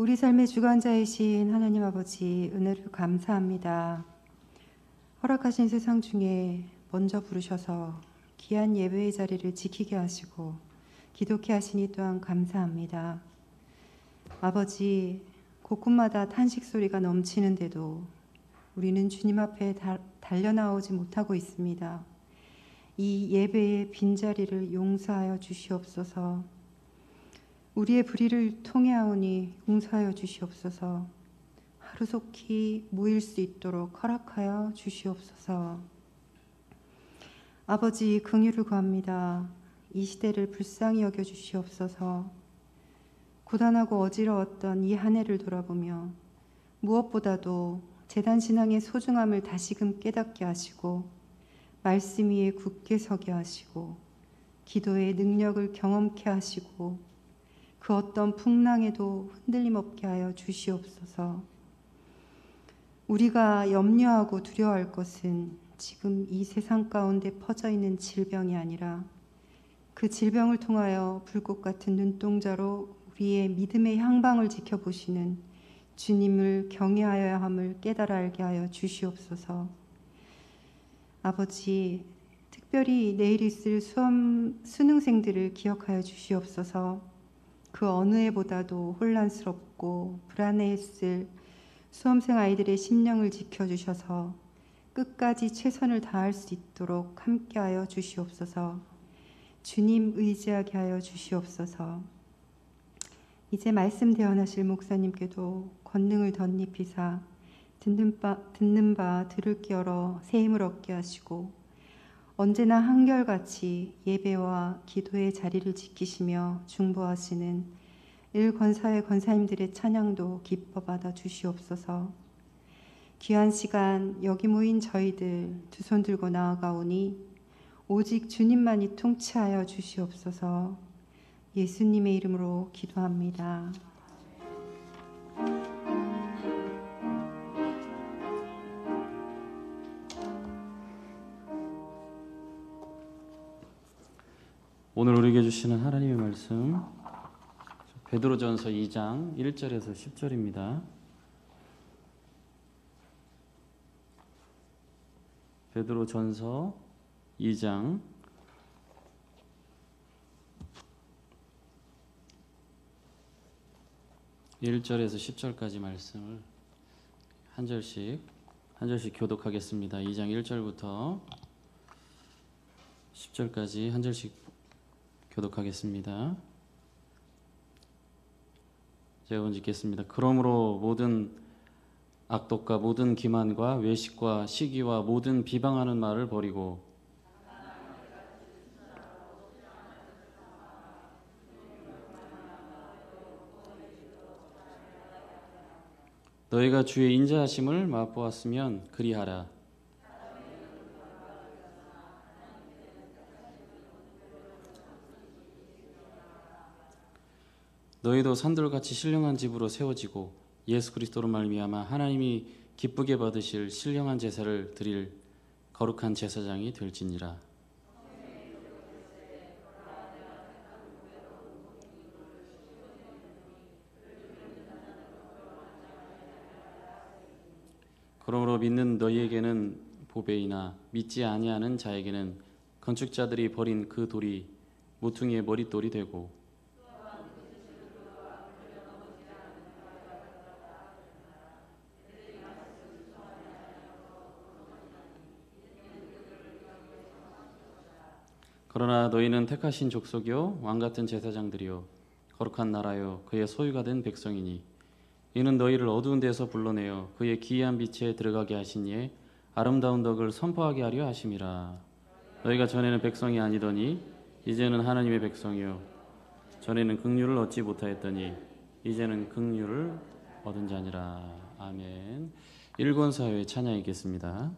우리 삶의 주관자이신 하나님 아버지, 은혜를 감사합니다. 허락하신 세상 중에 먼저 부르셔서 귀한 예배의 자리를 지키게 하시고 기독케 하시니 또한 감사합니다. 아버지, 곳곳마다 탄식 소리가 넘치는데도 우리는 주님 앞에 달려나오지 못하고 있습니다. 이 예배의 빈자리를 용서하여 주시옵소서. 우리의 불의를 통해하오니 용서하여 주시옵소서. 하루속히 모일 수 있도록 허락하여 주시옵소서. 아버지, 긍휼을 구합니다. 이 시대를 불쌍히 여겨 주시옵소서. 고단하고 어지러웠던 이 한 해를 돌아보며 무엇보다도 재단 신앙의 소중함을 다시금 깨닫게 하시고 말씀 위에 굳게 서게 하시고 기도의 능력을 경험케 하시고 그 어떤 풍랑에도 흔들림 없게 하여 주시옵소서. 우리가 염려하고 두려워할 것은 지금 이 세상 가운데 퍼져 있는 질병이 아니라 그 질병을 통하여 불꽃 같은 눈동자로 우리의 믿음의 향방을 지켜보시는 주님을 경외하여야 함을 깨달아 알게 하여 주시옵소서. 아버지, 특별히 내일 있을 수능생들을 기억하여 주시옵소서. 그 어느 해보다도 혼란스럽고 불안해했을 수험생 아이들의 심령을 지켜주셔서 끝까지 최선을 다할 수 있도록 함께하여 주시옵소서. 주님 의지하게 하여 주시옵소서. 이제 말씀 대언하실 목사님께도 권능을 덧입히사 듣는 바 들을 기 열어 새 힘을 얻게 하시고 언제나 한결같이 예배와 기도의 자리를 지키시며 중보하시는 일권사회 권사님들의 찬양도 기뻐 받아 주시옵소서. 귀한 시간 여기 모인 저희들 두 손 들고 나아가오니 오직 주님만이 통치하여 주시옵소서. 예수님의 이름으로 기도합니다. 오늘 우리에게 주시는 하나님의 말씀 베드로전서 2장 1절에서 10절입니다. 베드로전서 2장 1절에서 10절까지 말씀을 한 절씩 교독하겠습니다. 2장 1절부터 10절까지 한 절씩 교독하겠습니다. 제가 먼저 읽겠습니다. 그러므로 모든 악독과 모든 기만과 외식과 시기와 모든 비방하는 말을 버리고 너희가 주의 인자하심을 맛보았으면 그리하라. 너희도 산돌같이 신령한 집으로 세워지고 예수 그리스도로 말미암아 하나님이 기쁘게 받으실 신령한 제사를 드릴 거룩한 제사장이 될지니라. 그러므로 믿는 너희에게는 보배이나 믿지 아니하는 자에게는 건축자들이 버린 그 돌이 모퉁이의 머릿돌이 되고 그러나 너희는 택하신 족속이요 왕같은 제사장들이요 거룩한 나라요 그의 소유가 된 백성이니 이는 너희를 어두운 데서 불러내어 그의 기이한 빛에 들어가게 하신 이의 아름다운 덕을 선포하게 하려 하심이라. 너희가 전에는 백성이 아니더니 이제는 하나님의 백성이요 전에는 긍휼을 얻지 못하였더니 이제는 긍휼을 얻은 자니라. 아멘. 일권사회 찬양이겠습니다.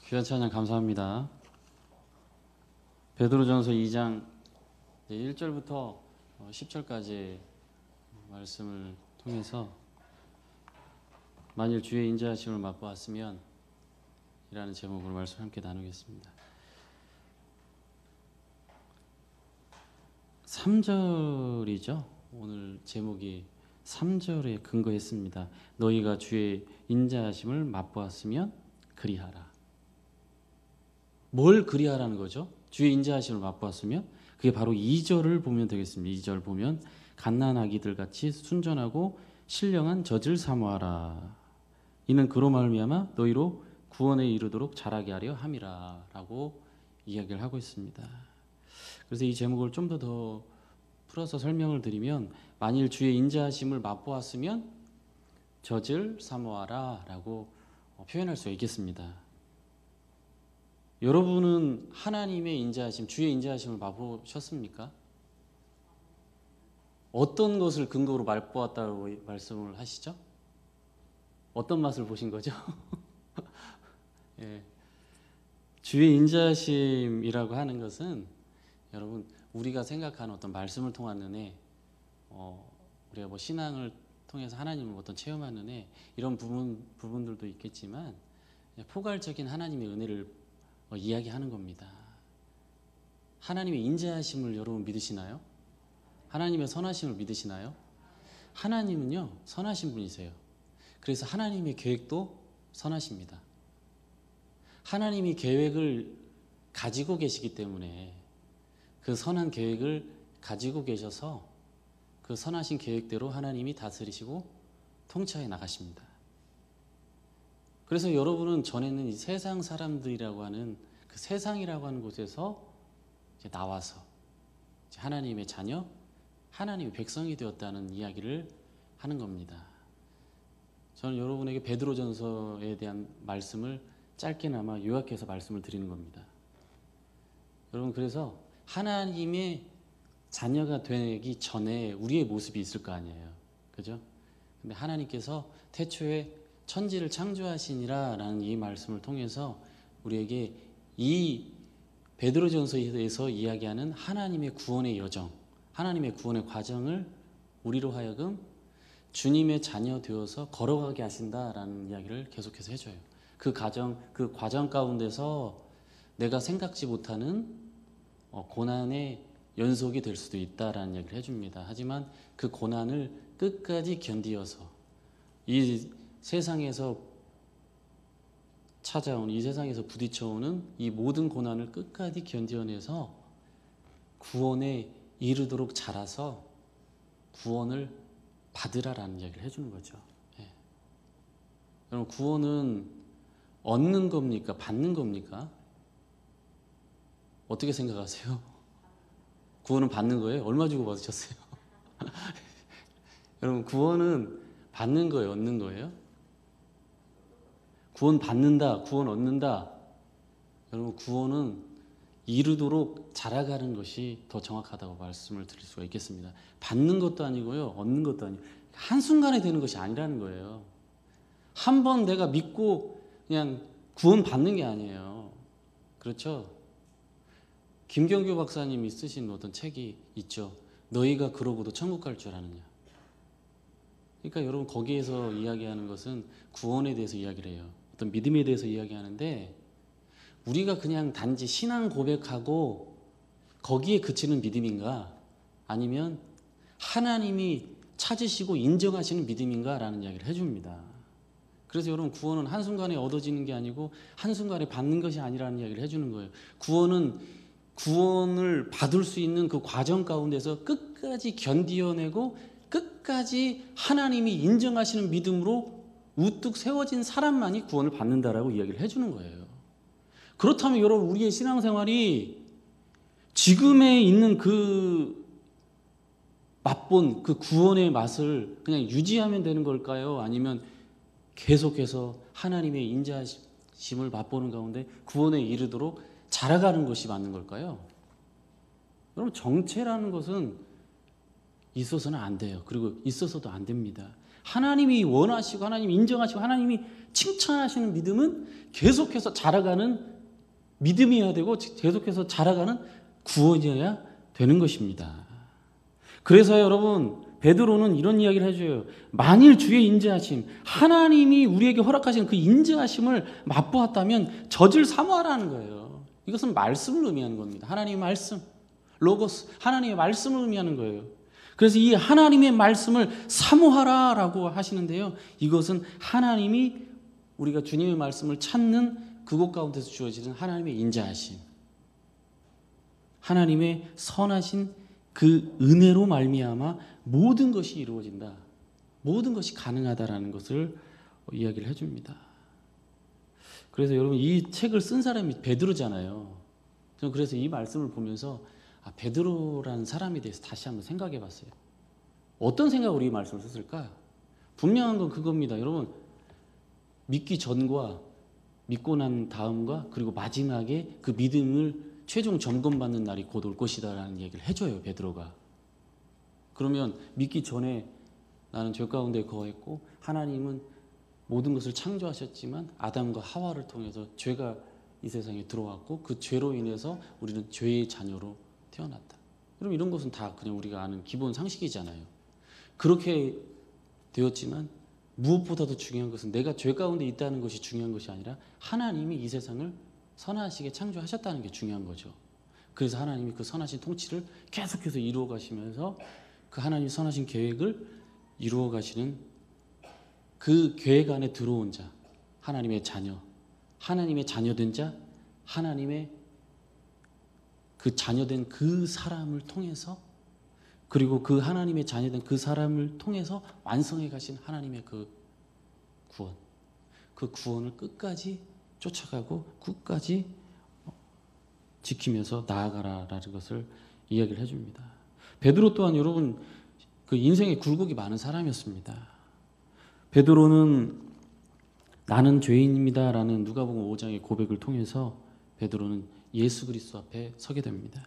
귀한 찬양 감사합니다. 베드로전서 2장 1절부터 10절까지 말씀을 통해서 만일 주의 인자하심을 맛보았으면 이라는 제목으로 말씀 함께 나누겠습니다. 3절이죠. 오늘 제목이 3절에 근거했습니다. 너희가 주의 인자하심을 맛보았으면 그리하라. 뭘 그리하라는 거죠? 주의 인자하심을 맛보았으면 그게 바로 2절을 보면 되겠습니다. 2절 보면 갓난아기들 같이 순전하고 신령한 젖을 사모하라. 이는 그로 말미암아 너희로 구원에 이르도록 자라게 하려 함이라라고 이야기를 하고 있습니다. 그래서 이 제목을 좀 더 풀어서 설명을 드리면 만일 주의 인자하심을 맛보았으면 젖을 사모하라라고 표현할 수 있겠습니다. 여러분은 하나님의 인자하심, 주의 인자하심을 맛보셨습니까? 어떤 것을 근거로 맛보았다고 말씀을 하시죠? 어떤 맛을 보신 거죠? 예. 주의 인자하심이라고 하는 것은 여러분 우리가 생각하는 어떤 말씀을 통한 은혜, 우리가 뭐 신앙을 통해서 하나님을 어떤 체험하는 은혜 이런 부분들도 있겠지만 포괄적인 하나님의 은혜를 이야기하는 겁니다. 하나님의 인자하심을 여러분 믿으시나요? 하나님의 선하심을 믿으시나요? 하나님은요 선하신 분이세요. 그래서 하나님의 계획도 선하십니다. 하나님이 계획을 가지고 계시기 때문에 그 선한 계획을 가지고 계셔서 그 선하신 계획대로 하나님이 다스리시고 통치해 나가십니다. 그래서 여러분은 전에는 이 세상 사람들이라고 하는 그 세상이라고 하는 곳에서 이제 나와서 이제 하나님의 자녀, 하나님의 백성이 되었다는 이야기를 하는 겁니다. 저는 여러분에게 베드로전서에 대한 말씀을 짧게나마 요약해서 말씀을 드리는 겁니다. 여러분 그래서 하나님의 자녀가 되기 전에 우리의 모습이 있을 거 아니에요. 그죠? 근데 하나님께서 태초에 천지를 창조하시니라라는 이 말씀을 통해서 우리에게 이 베드로전서에서 이야기하는 하나님의 구원의 여정, 하나님의 구원의 과정을 우리로 하여금 주님의 자녀 되어서 걸어가게 하신다라는 이야기를 계속해서 해줘요. 그 과정 가운데서 내가 생각지 못하는 고난의 연속이 될 수도 있다라는 이야기를 해줍니다. 하지만 그 고난을 끝까지 견디어서 이 세상에서 찾아온 이 세상에서 부딪혀오는 이 모든 고난을 끝까지 견뎌내서 구원에 이르도록 자라서 구원을 받으라라는 이야기를 해주는 거죠. 예. 여러분 구원은 얻는 겁니까? 받는 겁니까? 어떻게 생각하세요? 구원은 받는 거예요? 얼마 주고 받으셨어요? 여러분 구원은 받는 거예요? 얻는 거예요? 구원 받는다, 구원 얻는다. 여러분 구원은 이루도록 자라가는 것이 더 정확하다고 말씀을 드릴 수가 있겠습니다. 받는 것도 아니고요, 얻는 것도 아니고 한순간에 되는 것이 아니라는 거예요. 한 번 내가 믿고 그냥 구원 받는 게 아니에요. 그렇죠? 김경규 박사님이 쓰신 어떤 책이 있죠. 너희가 그러고도 천국 갈 줄 아느냐. 그러니까 여러분 거기에서 이야기하는 것은 구원에 대해서 이야기를 해요. 어떤 믿음에 대해서 이야기하는데 우리가 그냥 단지 신앙 고백하고 거기에 그치는 믿음인가 아니면 하나님이 찾으시고 인정하시는 믿음인가 라는 이야기를 해줍니다. 그래서 여러분 구원은 한순간에 얻어지는 게 아니고 한순간에 받는 것이 아니라는 이야기를 해주는 거예요. 구원을 받을 수 있는 그 과정 가운데서 끝까지 견디어내고 끝까지 하나님이 인정하시는 믿음으로 우뚝 세워진 사람만이 구원을 받는다라고 이야기를 해주는 거예요. 그렇다면 여러분 우리의 신앙생활이 지금에 있는 그 맛본 그 구원의 맛을 그냥 유지하면 되는 걸까요? 아니면 계속해서 하나님의 인자하심을 맛보는 가운데 구원에 이르도록 자라가는 것이 맞는 걸까요? 여러분 정체라는 것은 있어서는 안 돼요. 그리고 있어서도 안 됩니다. 하나님이 원하시고 하나님이 인정하시고 하나님이 칭찬하시는 믿음은 계속해서 자라가는 믿음이어야 되고 계속해서 자라가는 구원이어야 되는 것입니다. 그래서 여러분 베드로는 이런 이야기를 해줘요. 만일 주의 인자하심, 하나님이 우리에게 허락하신 그 인자하심을 맛보았다면 젖을 사모하라는 거예요. 이것은 말씀을 의미하는 겁니다. 하나님의 말씀, 로고스, 하나님의 말씀을 의미하는 거예요. 그래서 이 하나님의 말씀을 사모하라라고 하시는데요. 이것은 하나님이 우리가 주님의 말씀을 찾는 그곳 가운데서 주어지는 하나님의 인자하심, 하나님의 선하신 그 은혜로 말미암아 모든 것이 이루어진다, 모든 것이 가능하다라는 것을 이야기를 해줍니다. 그래서 여러분 이 책을 쓴 사람이 베드로잖아요. 저는 그래서 이 말씀을 보면서 베드로라는 사람에 대해서 다시 한번 생각해 봤어요. 어떤 생각으로 이 말씀을 썼을까? 분명한 건 그겁니다. 여러분 믿기 전과 믿고 난 다음과 그리고 마지막에 그 믿음을 최종 점검받는 날이 곧 올 것이다라는 얘기를 해줘요, 베드로가. 그러면 믿기 전에 나는 죄 가운데 거했고 하나님은 모든 것을 창조하셨지만 아담과 하와를 통해서 죄가 이 세상에 들어왔고 그 죄로 인해서 우리는 죄의 자녀로 태어났다. 그럼 이런 것은 다 그냥 우리가 아는 기본 상식이잖아요. 그렇게 되었지만 무엇보다도 중요한 것은 내가 죄 가운데 있다는 것이 중요한 것이 아니라 하나님이 이 세상을 선하시게 창조하셨다는 게 중요한 거죠. 그래서 하나님이 그 선하신 통치를 계속해서 이루어 가시면서 그 하나님이 선하신 계획을 이루어 가시는 그 계획 안에 들어온 자, 하나님의 자녀, 하나님의 자녀된 자, 하나님의 그 자녀된 그 사람을 통해서, 그리고 그 하나님의 자녀된 그 사람을 통해서 완성해 가신 하나님의 그 구원, 그 구원을 끝까지 쫓아가고 끝까지 지키면서 나아가라라는 것을 이야기를 해줍니다. 베드로 또한 여러분 그 인생에 굴곡이 많은 사람이었습니다. 베드로는 나는 죄인입니다라는 누가복음 5장의 고백을 통해서 베드로는 예수 그리스도 앞에 서게 됩니다.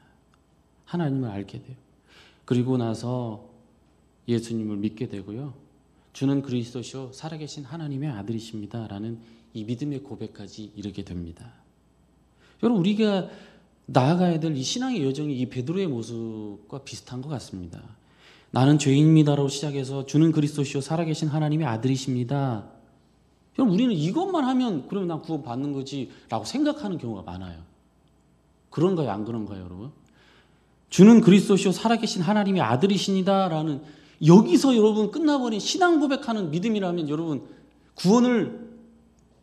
하나님을 알게 돼요. 그리고 나서 예수님을 믿게 되고요. 주는 그리스도시요 살아계신 하나님의 아들이십니다라는 이 믿음의 고백까지 이르게 됩니다. 여러분 우리가 나아가야 될 이 신앙의 여정이 이 베드로의 모습과 비슷한 것 같습니다. 나는 죄인입니다로 시작해서 주는 그리스도시요 살아계신 하나님의 아들이십니다. 여러분 우리는 이것만 하면 그러면 난 구원 받는 거지라고 생각하는 경우가 많아요. 그런가요? 안 그런가요, 여러분? 주는 그리스도시요 살아계신 하나님의 아들이십니다라는 여기서 여러분 끝나버린 신앙 고백하는 믿음이라면 여러분 구원을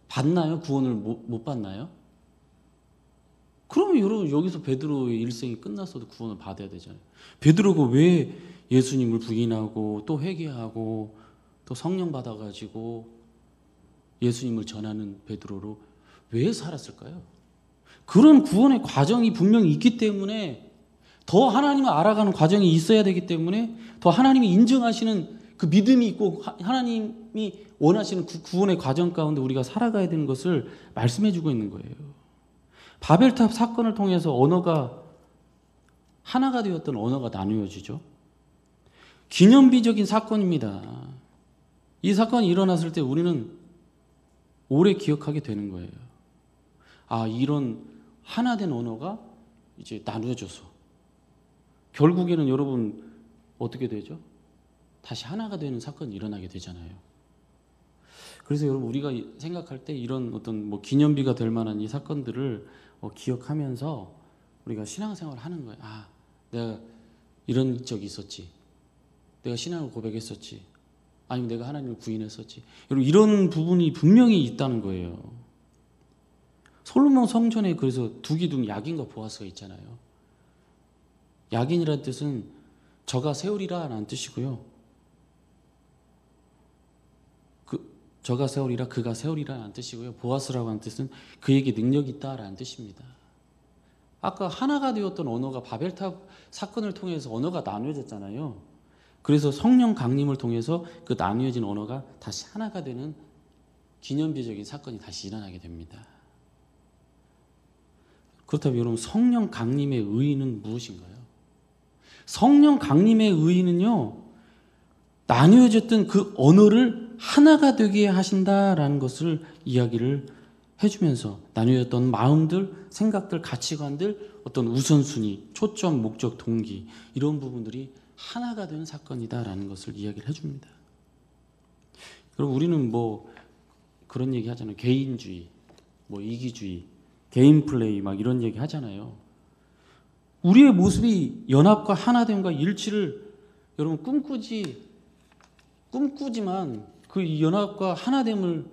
받나요? 구원을 못 받나요? 그러면 여러분 여기서 베드로의 일생이 끝났어도 구원을 받아야 되잖아요. 베드로가 왜 예수님을 부인하고 또 회개하고 또 성령 받아가지고 예수님을 전하는 베드로로 왜 살았을까요? 그런 구원의 과정이 분명히 있기 때문에 더 하나님을 알아가는 과정이 있어야 되기 때문에 더 하나님이 인정하시는 그 믿음이 있고 하나님이 원하시는 그 구원의 과정 가운데 우리가 살아가야 되는 것을 말씀해 주고 있는 거예요. 바벨탑 사건을 통해서 언어가 하나가 되었던 언어가 나누어지죠. 기념비적인 사건입니다. 이 사건이 일어났을 때 우리는 오래 기억하게 되는 거예요. 이런 하나 된 언어가 이제 나누어져서 결국에는 여러분 어떻게 되죠? 다시 하나가 되는 사건이 일어나게 되잖아요. 그래서 여러분 우리가 생각할 때 이런 어떤 뭐 기념비가 될 만한 이 사건들을 기억하면서 우리가 신앙생활을 하는 거예요. 내가 이런 적이 있었지. 내가 신앙을 고백했었지. 아니면 내가 하나님을 부인했었지. 여러분 이런 부분이 분명히 있다는 거예요. 솔로몬 성전에 그래서 두 기둥 야긴과 보아스가 있잖아요. 야긴이라는 뜻은 저가 세우리라 라는 뜻이고요. 저가 세우리라 그가 세우리라 라는 뜻이고요. 보아스라고 하는 뜻은 그에게 능력이 있다라는 뜻입니다. 아까 하나가 되었던 언어가 바벨탑 사건을 통해서 언어가 나누어졌잖아요. 그래서 성령 강림을 통해서 그 나누어진 언어가 다시 하나가 되는 기념비적인 사건이 다시 일어나게 됩니다. 그렇다면 여러분 성령 강림의 의의는 무엇인가요? 성령 강림의 의의는요, 나뉘어졌던 그 언어를 하나가 되게 하신다라는 것을 이야기를 해주면서 나뉘어졌던 마음들, 생각들, 가치관들, 어떤 우선순위, 초점, 목적, 동기 이런 부분들이 하나가 되는 사건이다라는 것을 이야기를 해줍니다. 그리고 우리는 뭐 그런 얘기 하잖아요. 개인주의, 뭐 이기주의, 개인 플레이 막 이런 얘기 하잖아요. 우리의 모습이 연합과 하나됨과 일치를 여러분 꿈꾸지만 그 연합과 하나됨을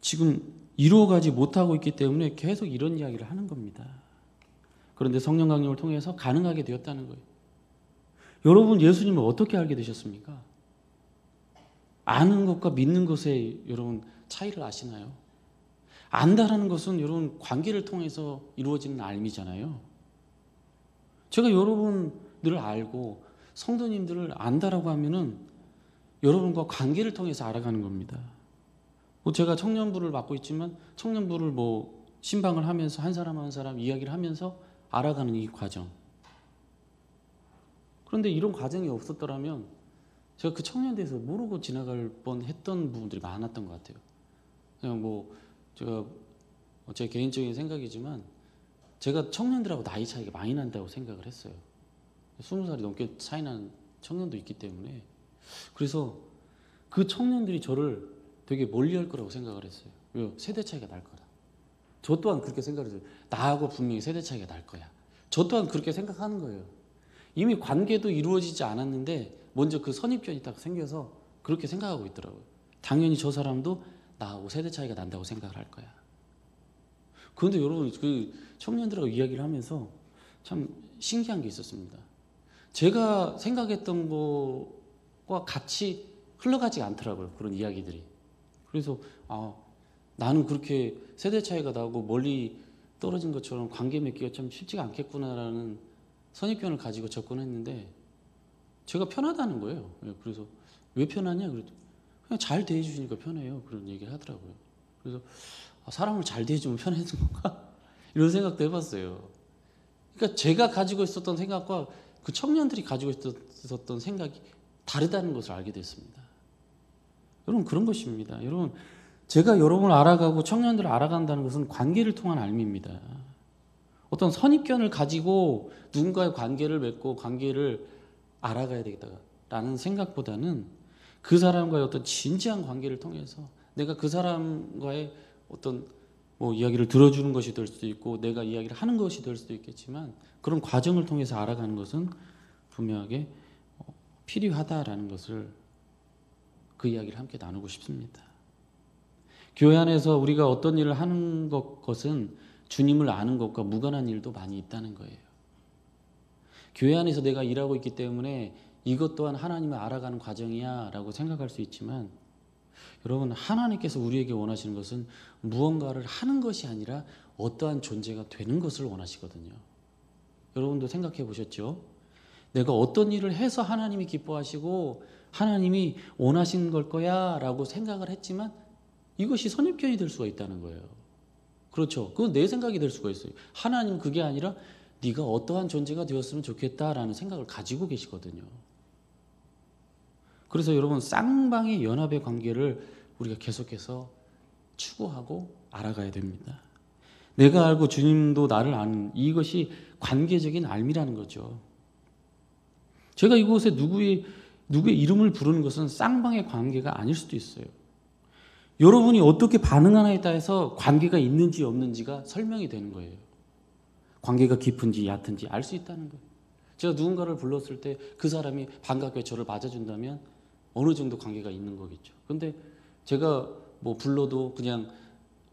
지금 이루어가지 못하고 있기 때문에 계속 이런 이야기를 하는 겁니다. 그런데 성령 강림을 통해서 가능하게 되었다는 거예요. 여러분 예수님을 어떻게 알게 되셨습니까? 아는 것과 믿는 것에 여러분 차이를 아시나요? 안다라는 것은 여러분 관계를 통해서 이루어지는 알미잖아요. 제가 여러분들을 알고 성도님들을 안다라고 하면은 여러분과 관계를 통해서 알아가는 겁니다. 뭐 제가 청년부를 맡고 있지만 청년부를 뭐 신방을 하면서 한 사람 한 사람 이야기를 하면서 알아가는 이 과정. 그런데 이런 과정이 없었더라면 제가 그 청년에 대해서 모르고 지나갈 뻔했던 부분들이 많았던 것 같아요. 그냥 뭐 제가 제 개인적인 생각이지만 제가 청년들하고 나이 차이가 많이 난다고 생각을 했어요. 20살이 넘게 차이 나는 청년도 있기 때문에 그래서 그 청년들이 저를 되게 멀리할 거라고 생각을 했어요. 왜요? 세대 차이가 날 거라. 저 또한 그렇게 생각을 했어요. 나하고 분명히 세대 차이가 날 거야. 저 또한 그렇게 생각하는 거예요. 이미 관계도 이루어지지 않았는데 먼저 그 선입견이 딱 생겨서 그렇게 생각하고 있더라고요. 당연히 저 사람도 나하고 세대 차이가 난다고 생각을 할 거야. 그런데 여러분 그 청년들하고 이야기를 하면서 참 신기한 게 있었습니다. 제가 생각했던 것과 같이 흘러가지 않더라고요. 그런 이야기들이. 그래서 나는 그렇게 세대 차이가 나고 멀리 떨어진 것처럼 관계 맺기가 참 쉽지가 않겠구나라는 선입견을 가지고 접근했는데 제가 편하다는 거예요. 그래서 왜 편하냐? 그래도 그냥 잘 대해주시니까 편해요. 그런 얘기를 하더라고요. 그래서 사람을 잘 대해주면 편해진 건가? 이런 생각도 해봤어요. 그러니까 제가 가지고 있었던 생각과 그 청년들이 가지고 있었던 생각이 다르다는 것을 알게 됐습니다. 여러분 그런 것입니다. 여러분 제가 여러분을 알아가고 청년들을 알아간다는 것은 관계를 통한 알미입니다. 어떤 선입견을 가지고 누군가의 관계를 맺고 관계를 알아가야 되겠다라는 생각보다는 그 사람과의 어떤 진지한 관계를 통해서 내가 그 사람과의 어떤 뭐 이야기를 들어주는 것이 될 수도 있고 내가 이야기를 하는 것이 될 수도 있겠지만 그런 과정을 통해서 알아가는 것은 분명하게 필요하다라는 것을 그 이야기를 함께 나누고 싶습니다. 교회 안에서 우리가 어떤 일을 하는 것은 주님을 아는 것과 무관한 일도 많이 있다는 거예요. 교회 안에서 내가 일하고 있기 때문에 이것 또한 하나님을 알아가는 과정이야 라고 생각할 수 있지만 여러분 하나님께서 우리에게 원하시는 것은 무언가를 하는 것이 아니라 어떠한 존재가 되는 것을 원하시거든요. 여러분도 생각해 보셨죠? 내가 어떤 일을 해서 하나님이 기뻐하시고 하나님이 원하시는 걸 거야 라고 생각을 했지만 이것이 선입견이 될 수가 있다는 거예요. 그렇죠. 그건 내 생각이 될 수가 있어요. 하나님은 그게 아니라 네가 어떠한 존재가 되었으면 좋겠다라는 생각을 가지고 계시거든요. 그래서 여러분 쌍방의 연합의 관계를 우리가 계속해서 추구하고 알아가야 됩니다. 내가 알고 주님도 나를 아는 이것이 관계적인 알미라는 거죠. 제가 이곳에 누구의 이름을 부르는 것은 쌍방의 관계가 아닐 수도 있어요. 여러분이 어떻게 반응하냐에 따라서 관계가 있는지 없는지가 설명이 되는 거예요. 관계가 깊은지 얕은지 알 수 있다는 거예요. 제가 누군가를 불렀을 때 그 사람이 반갑게 저를 맞아준다면 어느 정도 관계가 있는 거겠죠. 근데 제가 뭐 불러도 그냥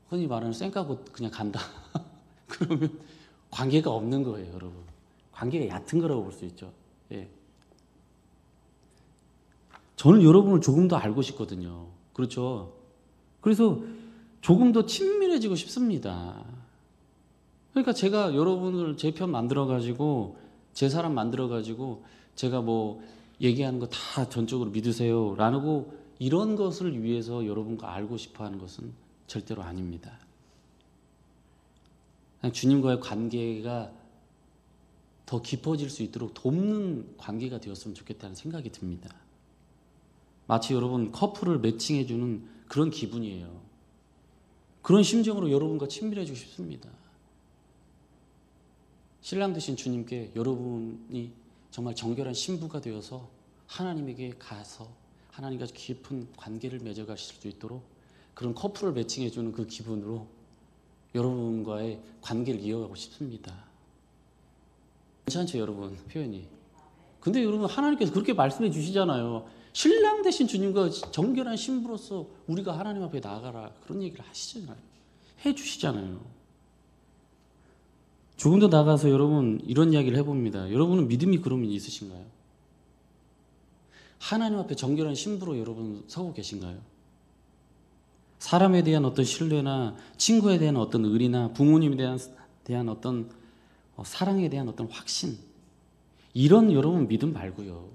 흔히 말하는 쌩까고 그냥 간다. 그러면 관계가 없는 거예요, 여러분. 관계가 얕은 거라고 볼 수 있죠. 예. 저는 여러분을 조금 더 알고 싶거든요. 그렇죠? 그래서 조금 더 친밀해지고 싶습니다. 그러니까 제가 여러분을 제 편 만들어가지고 제 사람 만들어가지고 제가 뭐 얘기하는 거 다 전적으로 믿으세요 라고 이런 것을 위해서 여러분과 알고 싶어하는 것은 절대로 아닙니다. 그냥 주님과의 관계가 더 깊어질 수 있도록 돕는 관계가 되었으면 좋겠다는 생각이 듭니다. 마치 여러분 커플을 매칭해주는 그런 기분이에요. 그런 심정으로 여러분과 친밀해지고 싶습니다. 신랑 되신 주님께 여러분이 정말 정결한 신부가 되어서 하나님에게 가서 하나님과 깊은 관계를 맺어가실 수 있도록 그런 커플을 매칭해주는 그 기분으로 여러분과의 관계를 이어가고 싶습니다. 괜찮죠, 여러분? 표현이. 근데 여러분, 하나님께서 그렇게 말씀해 주시잖아요. 신랑 되신 주님과 정결한 신부로서 우리가 하나님 앞에 나아가라, 그런 얘기를 하시잖아요. 해 주시잖아요. 조금 더 나가서 여러분 이런 이야기를 해봅니다. 여러분은 믿음이 그러면 있으신가요? 하나님 앞에 정결한 신부로 여러분 서고 계신가요? 사람에 대한 어떤 신뢰나 친구에 대한 어떤 의리나 부모님에 대한 어떤 사랑에 대한 어떤 확신, 이런 여러분 믿음 말고요.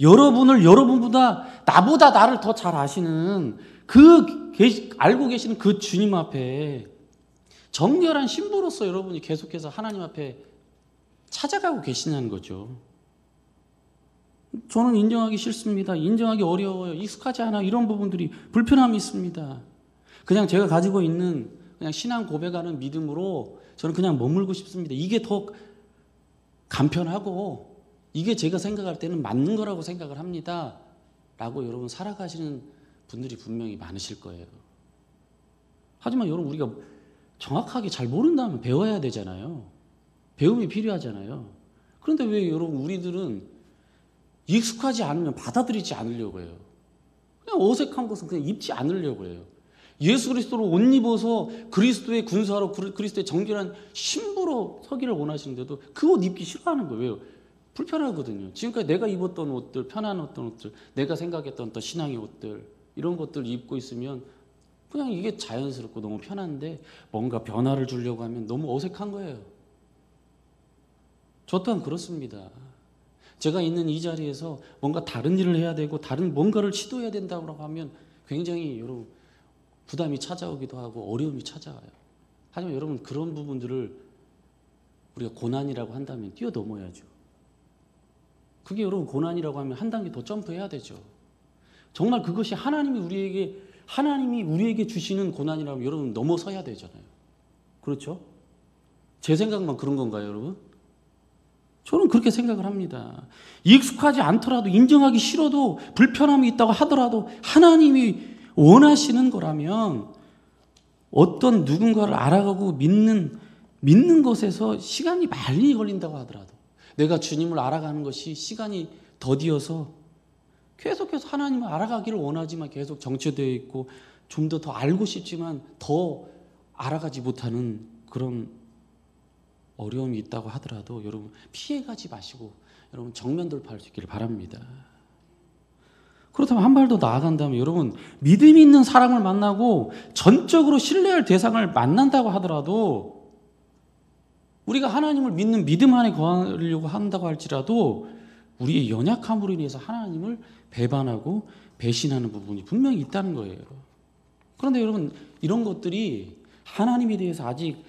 여러분을 여러분보다 나보다 나를 더 잘 아시는 알고 계시는 그 주님 앞에 정결한 신부로서 여러분이 계속해서 하나님 앞에 찾아가고 계시냐는 거죠. 저는 인정하기 싫습니다. 인정하기 어려워요. 익숙하지 않아. 이런 부분들이 불편함이 있습니다. 그냥 제가 가지고 있는 그냥 신앙 고백하는 믿음으로 저는 그냥 머물고 싶습니다. 이게 더 간편하고 이게 제가 생각할 때는 맞는 거라고 생각을 합니다. 라고 여러분 살아가시는 분들이 분명히 많으실 거예요. 하지만 여러분, 우리가 정확하게 잘 모른다면 배워야 되잖아요. 배움이 필요하잖아요. 그런데 왜 여러분 우리들은 익숙하지 않으면 받아들이지 않으려고 해요. 그냥 어색한 것은 그냥 입지 않으려고 해요. 예수 그리스도로 옷 입어서 그리스도의 군사로 그리스도의 정결한 신부로 서기를 원하시는데도 그 옷 입기 싫어하는 거예요. 왜요? 불편하거든요. 지금까지 내가 입었던 옷들, 편한 어떤 옷들, 내가 생각했던 어떤 신앙의 옷들, 이런 것들 입고 있으면 그냥 이게 자연스럽고 너무 편한데 뭔가 변화를 주려고 하면 너무 어색한 거예요. 저 또한 그렇습니다. 제가 있는 이 자리에서 뭔가 다른 일을 해야 되고 다른 뭔가를 시도해야 된다고 하면 굉장히 여러분 부담이 찾아오기도 하고 어려움이 찾아와요. 하지만 여러분, 그런 부분들을 우리가 고난이라고 한다면 뛰어넘어야죠. 그게 여러분 고난이라고 하면 한 단계 더 점프해야 되죠. 정말 그것이 하나님이 우리에게 주시는 고난이라면 여러분 넘어서야 되잖아요. 그렇죠? 제 생각만 그런 건가요, 여러분? 저는 그렇게 생각을 합니다. 익숙하지 않더라도, 인정하기 싫어도, 불편함이 있다고 하더라도 하나님이 원하시는 거라면 어떤 누군가를 알아가고 믿는 것에서 시간이 많이 걸린다고 하더라도, 내가 주님을 알아가는 것이 시간이 더디어서 계속해서 하나님을 알아가기를 원하지만 계속 정체되어 있고 좀 더 알고 싶지만 더 알아가지 못하는 그런 어려움이 있다고 하더라도 여러분 피해가지 마시고 여러분 정면 돌파할 수 있기를 바랍니다. 그렇다면 한 발 더 나아간다면 여러분, 믿음이 있는 사람을 만나고 전적으로 신뢰할 대상을 만난다고 하더라도, 우리가 하나님을 믿는 믿음 안에 거하려고 한다고 할지라도 우리의 연약함으로 인해서 하나님을 배반하고 배신하는 부분이 분명히 있다는 거예요. 그런데 여러분, 이런 것들이 하나님에 대해서 아직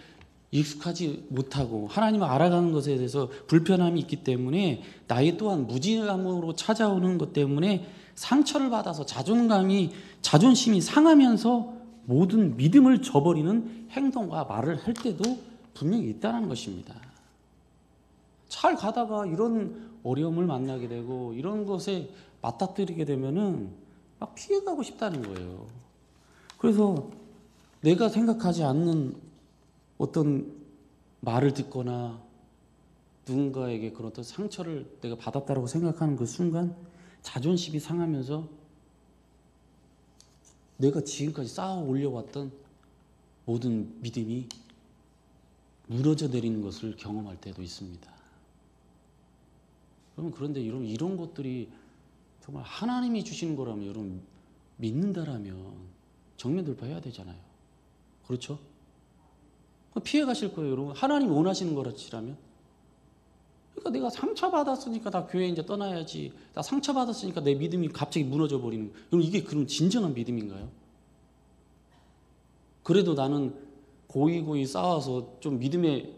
익숙하지 못하고 하나님을 알아가는 것에 대해서 불편함이 있기 때문에 나의 또한 무지함으로 찾아오는 것 때문에 상처를 받아서 자존심이 상하면서 모든 믿음을 저버리는 행동과 말을 할 때도 분명히 있다는 것입니다. 잘 가다가 이런 어려움을 만나게 되고 이런 것에 맞닥뜨리게 되면은 막 피해가고 싶다는 거예요. 그래서 내가 생각하지 않는 어떤 말을 듣거나 누군가에게 그런 어떤 상처를 내가 받았다고 생각하는 그 순간 자존심이 상하면서 내가 지금까지 쌓아 올려왔던 모든 믿음이 무너져 내리는 것을 경험할 때도 있습니다. 여러분, 그런데 이런 것들이 정말 하나님이 주시는 거라면 여러분 믿는다라면 정면 돌파해야 되잖아요. 그렇죠? 피해 가실 거예요, 여러분. 하나님 원하시는 거라면. 그러니까 내가 상처받았으니까 나 교회 이제 떠나야지. 나 상처받았으니까 내 믿음이 갑자기 무너져 버리는. 여러분, 이게 그럼 진정한 믿음인가요? 그래도 나는 고이 쌓아서 좀 믿음의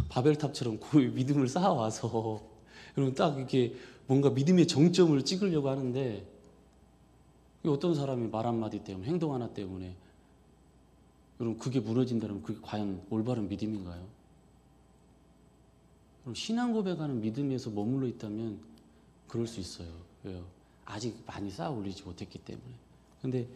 바벨탑처럼 고이 믿음을 쌓아와서 여러분 딱 이렇게 뭔가 믿음의 정점을 찍으려고 하는데 어떤 사람이 말 한마디 때문에, 행동 하나 때문에 여러분 그게 무너진다면 그게 과연 올바른 믿음인가요? 여러분 신앙 고백하는 믿음에서 머물러 있다면 그럴 수 있어요. 왜요? 아직 많이 쌓아 올리지 못했기 때문에. 근데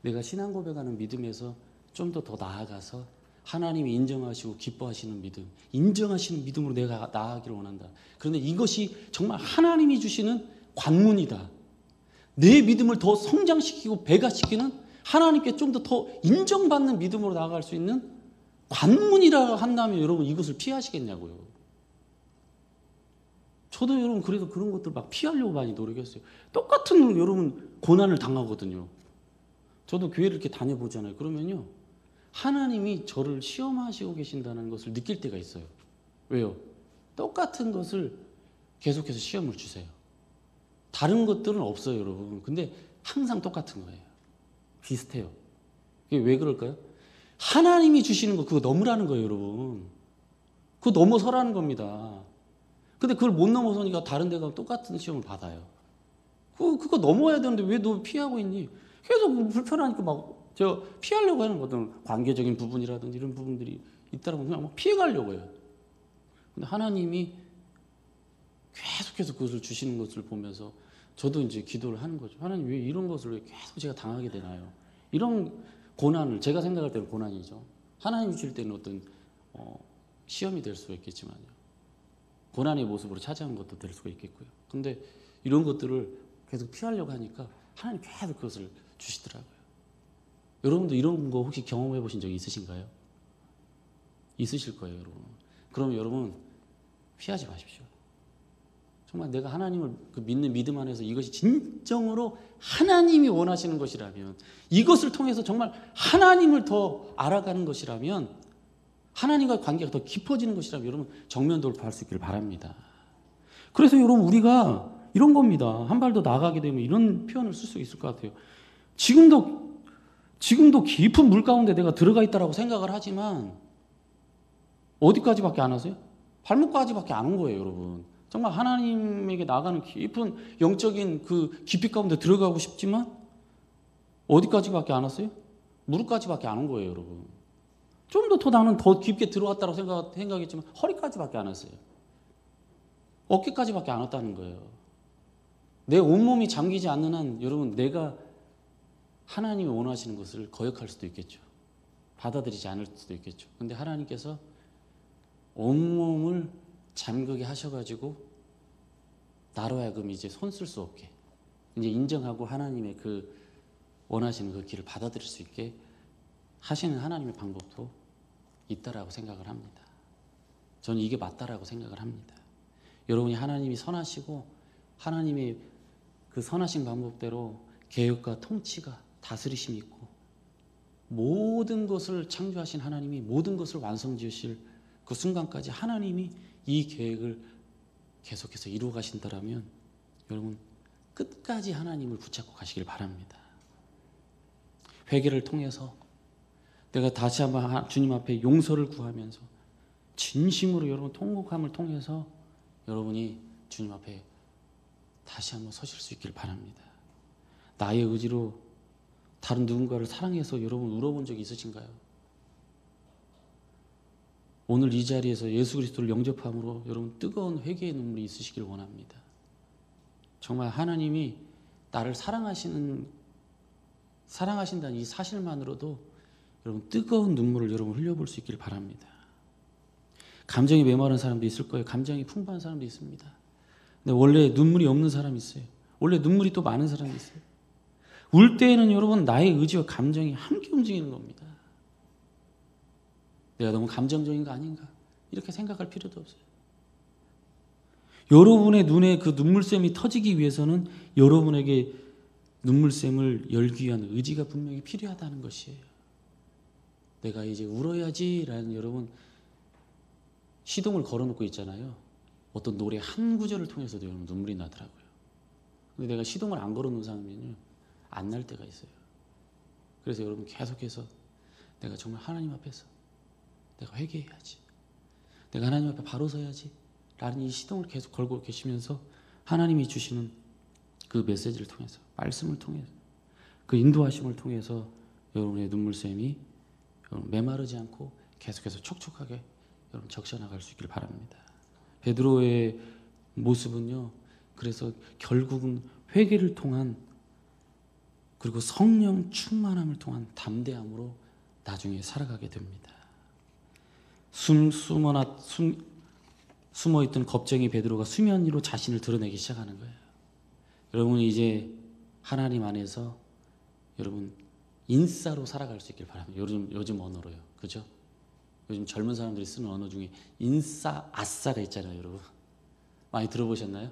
내가 신앙 고백하는 믿음에서 좀 더 나아가서 하나님이 인정하시고 기뻐하시는 믿음, 인정하시는 믿음으로 내가 나아가기를 원한다. 그런데 이것이 정말 하나님이 주시는 관문이다. 내 믿음을 더 성장시키고 배가시키는, 하나님께 좀 더 인정받는 믿음으로 나아갈 수 있는 관문이라 한다면 여러분 이것을 피하시겠냐고요. 저도 여러분 그래서 그런 것들 막 피하려고 많이 노력했어요. 똑같은 여러분 고난을 당하거든요. 저도 교회를 이렇게 다녀보잖아요. 그러면요, 하나님이 저를 시험하시고 계신다는 것을 느낄 때가 있어요. 왜요? 똑같은 것을 계속해서 시험을 주세요. 다른 것들은 없어요, 여러분. 근데 항상 똑같은 거예요. 비슷해요. 이게 왜 그럴까요? 하나님이 주시는 거 그거 넘으라는 거예요, 여러분. 그거 넘어서라는 겁니다. 근데 그걸 못 넘어서니까 다른 데 가면 똑같은 시험을 받아요. 그거 넘어야 되는데 왜 너 피하고 있니? 계속 불편하니까 막 저 피하려고 하는 거든. 관계적인 부분이라든지 이런 부분들이 있다라고 그냥 막 피해가려고 해요. 근데 하나님이 계속해서 그것을 주시는 것을 보면서 저도 이제 기도를 하는 거죠. 하나님 왜 이런 것을 왜 계속 제가 당하게 되나요? 이런 고난을, 제가 생각할 때는 고난이죠. 하나님이 주실 때는 어떤 시험이 될 수가 있겠지만요. 고난의 모습으로 찾아온 것도 될 수가 있겠고요. 근데 이런 것들을 계속 피하려고 하니까 하나님 계속 그것을 주시더라고요. 여러분도 이런 거 혹시 경험해 보신 적 있으신가요? 있으실 거예요, 여러분. 그러면 여러분 피하지 마십시오. 정말 내가 하나님을 믿는 믿음 안에서 이것이 진정으로 하나님이 원하시는 것이라면, 이것을 통해서 정말 하나님을 더 알아가는 것이라면, 하나님과 관계가 더 깊어지는 것이라면 여러분 정면 돌파할 수 있기를 바랍니다. 그래서 여러분 우리가 이런 겁니다. 한 발 더 나아가게 되면 이런 표현을 쓸 수 있을 것 같아요. 지금도 깊은 물 가운데 내가 들어가 있다라고 생각을 하지만 어디까지밖에 안 하세요? 발목까지밖에 안 온 거예요, 여러분. 정말 하나님에게 나가는 깊은 영적인 그 깊이 가운데 들어가고 싶지만 어디까지밖에 안 왔어요? 무릎까지밖에 안 온 거예요, 여러분. 좀 더 나는 더 깊게 들어왔다고 생각했지만 허리까지밖에 안 왔어요. 어깨까지밖에 안 왔다는 거예요. 내 온몸이 잠기지 않는 한 여러분 내가 하나님이 원하시는 것을 거역할 수도 있겠죠. 받아들이지 않을 수도 있겠죠. 근데 하나님께서 온몸을 잠그게 하셔가지고 나로 하여금 이제 손 쓸 수 없게 이제 인정하고 하나님의 그 원하시는 그 길을 받아들일 수 있게 하시는 하나님의 방법도 있다라고 생각을 합니다. 저는 이게 맞다라고 생각을 합니다. 여러분이 하나님이 선하시고 하나님의 그 선하신 방법대로 계획과 통치가 다스리심이 있고 모든 것을 창조하신 하나님이 모든 것을 완성지으실 그 순간까지 하나님이 이 계획을 계속해서 이루어 가신다라면 여러분 끝까지 하나님을 붙잡고 가시길 바랍니다. 회개를 통해서 내가 다시 한번 주님 앞에 용서를 구하면서 진심으로 여러분 통곡함을 통해서 여러분이 주님 앞에 다시 한번 서실 수 있길 바랍니다. 나의 의지로 다른 누군가를 사랑해서 여러분 울어본 적이 있으신가요? 오늘 이 자리에서 예수 그리스도를 영접함으로 여러분 뜨거운 회개의 눈물이 있으시길 원합니다. 정말 하나님이 나를 사랑하신다는 이 사실만으로도 여러분 뜨거운 눈물을 여러분 흘려볼 수 있기를 바랍니다. 감정이 메마른 사람도 있을 거예요. 감정이 풍부한 사람도 있습니다. 근데 원래 눈물이 없는 사람이 있어요. 원래 눈물이 또 많은 사람이 있어요. 울 때에는 여러분 나의 의지와 감정이 함께 움직이는 겁니다. 내가 너무 감정적인 거 아닌가? 이렇게 생각할 필요도 없어요. 여러분의 눈에 그 눈물샘이 터지기 위해서는 여러분에게 눈물샘을 열기 위한 의지가 분명히 필요하다는 것이에요. 내가 이제 울어야지라는 여러분 시동을 걸어놓고 있잖아요. 어떤 노래 한 구절을 통해서도 여러분 눈물이 나더라고요. 근데 내가 시동을 안 걸어놓은 사람은요 안 날 때가 있어요. 그래서 여러분 계속해서 내가 정말 하나님 앞에서 내가 회개해야지, 내가 하나님 앞에 바로 서야지 라는 이 시동을 계속 걸고 계시면서 하나님이 주시는 그 메시지를 통해서 말씀을 통해서 그 인도하심을 통해서 여러분의 눈물샘이 여러분 메마르지 않고 계속해서 촉촉하게 여러분 적셔나갈 수 있길 바랍니다. 베드로의 모습은요, 그래서 결국은 회개를 통한 그리고 성령 충만함을 통한 담대함으로 나중에 살아가게 됩니다. 숨어있던 겁쟁이 베드로가 수면 위로 자신을 드러내기 시작하는 거예요. 여러분이 이제 하나님 안에서 여러분 인싸로 살아갈 수 있길 바랍니다. 요즘 언어로요, 그죠? 요즘 젊은 사람들이 쓰는 언어 중에 인싸, 아싸가 있잖아요, 여러분. 많이 들어보셨나요?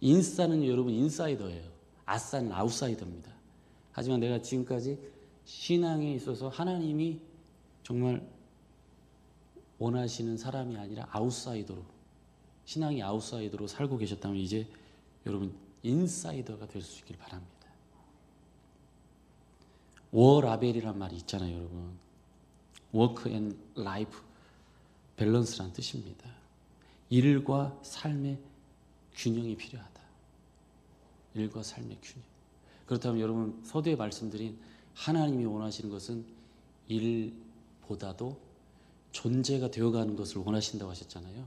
인싸는 여러분 인사이더예요. 아싸는 아웃사이더입니다. 하지만 내가 지금까지 신앙에 있어서 하나님이 정말 원하시는 사람이 아니라 아웃사이더로, 신앙이 아웃사이더로 살고 계셨다면 이제 여러분 인사이더가 될 수 있길 바랍니다. 워라벨이란 말이 있잖아요, 여러분. 워크 앤 라이프 밸런스란 뜻입니다. 일과 삶의 균형이 필요하다. 일과 삶의 균형. 그렇다면 여러분 서두에 말씀드린 하나님이 원하시는 것은 일보다도 존재가 되어가는 것을 원하신다고 하셨잖아요.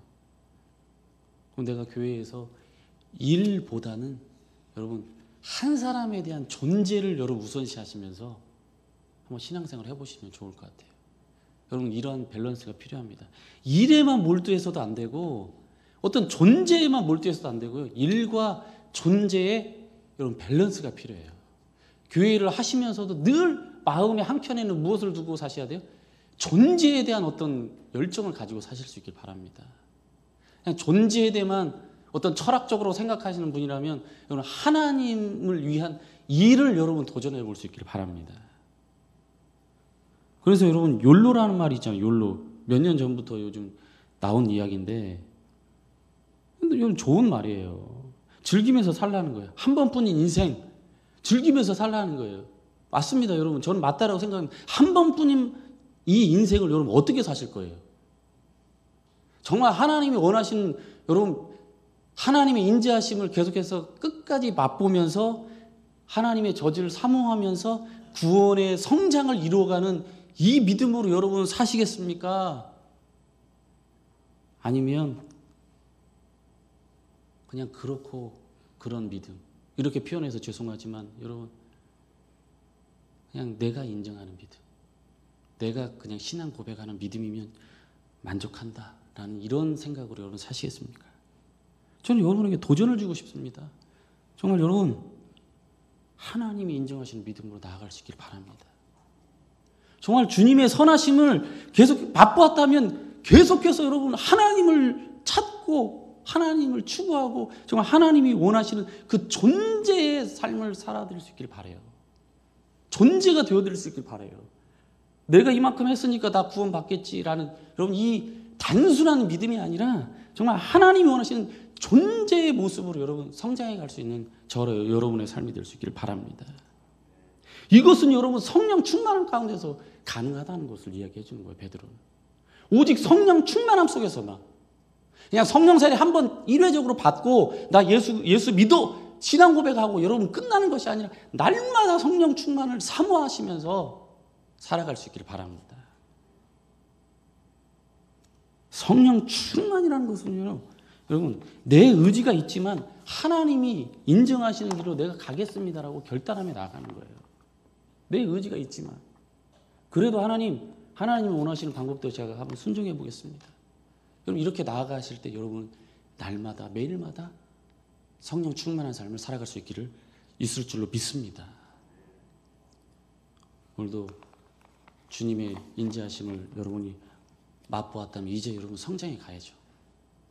그럼 내가 교회에서 일보다는 여러분 한 사람에 대한 존재를 여러분 우선시하시면서 한번 신앙생활 해보시면 좋을 것 같아요. 여러분 이러한 밸런스가 필요합니다. 일에만 몰두해서도 안 되고 어떤 존재에만 몰두해서도 안 되고요. 일과 존재에 여러분 밸런스가 필요해요. 교회를 하시면서도 늘 마음의 한켠에는 무엇을 두고 사셔야 돼요? 존재에 대한 어떤 열정을 가지고 사실 수 있길 바랍니다. 그냥 존재에 대해만 어떤 철학적으로 생각하시는 분이라면 여러분 하나님을 위한 일을 여러분 도전해 볼 수 있길 바랍니다. 그래서 여러분 욜로라는 말이 있잖아요. 욜로. 몇 년 전부터 요즘 나온 이야기인데 근데 이건 좋은 말이에요. 즐기면서 살라는 거예요. 한 번뿐인 인생 즐기면서 살라는 거예요. 맞습니다, 여러분. 저는 맞다라고 생각합니다. 한 번뿐인 이 인생을 여러분 어떻게 사실 거예요? 정말 하나님이 원하시는 여러분 하나님의 인자하심을 계속해서 끝까지 맛보면서 하나님의 저지를 사모하면서 구원의 성장을 이루어가는 이 믿음으로 여러분 사시겠습니까? 아니면 그냥 그렇고 그런 믿음, 이렇게 표현해서 죄송하지만 여러분 그냥 내가 인정하는 믿음, 내가 그냥 신앙 고백하는 믿음이면 만족한다라는 이런 생각으로 여러분 사시겠습니까? 저는 여러분에게 도전을 주고 싶습니다. 정말 여러분 하나님이 인정하시는 믿음으로 나아갈 수 있길 바랍니다. 정말 주님의 선하심을 계속 맛보았다면 계속해서 여러분 하나님을 찾고 하나님을 추구하고 정말 하나님이 원하시는 그 존재의 삶을 살아드릴 수 있길 바라요. 존재가 되어드릴 수 있길 바라요. 내가 이만큼 했으니까 나 구원 받겠지라는 여러분 이 단순한 믿음이 아니라 정말 하나님이 원하시는 존재의 모습으로 여러분 성장해 갈 수 있는 여러분의 삶이 될 수 있기를 바랍니다. 이것은 여러분 성령 충만함 가운데서 가능하다는 것을 이야기해 주는 거예요, 베드로는. 오직 성령 충만함 속에서만. 그냥 성령세례 한번 일회적으로 받고 나 예수 믿어 신앙 고백하고 여러분 끝나는 것이 아니라 날마다 성령 충만을 사모하시면서 살아갈 수 있기를 바랍니다. 성령 충만이라는 것은요, 여러분 내 의지가 있지만 하나님이 인정하시는 길로 내가 가겠습니다라고 결단하며 나아가는 거예요. 내 의지가 있지만 그래도 하나님이 원하시는 방법대로 제가 한번 순종해 보겠습니다. 여러분 이렇게 나아가실 때 여러분 날마다 매일마다 성령 충만한 삶을 살아갈 수 있을 줄로 믿습니다. 오늘도 주님의 인자하심을 여러분이 맛보았다면 이제 여러분 성장해 가야죠.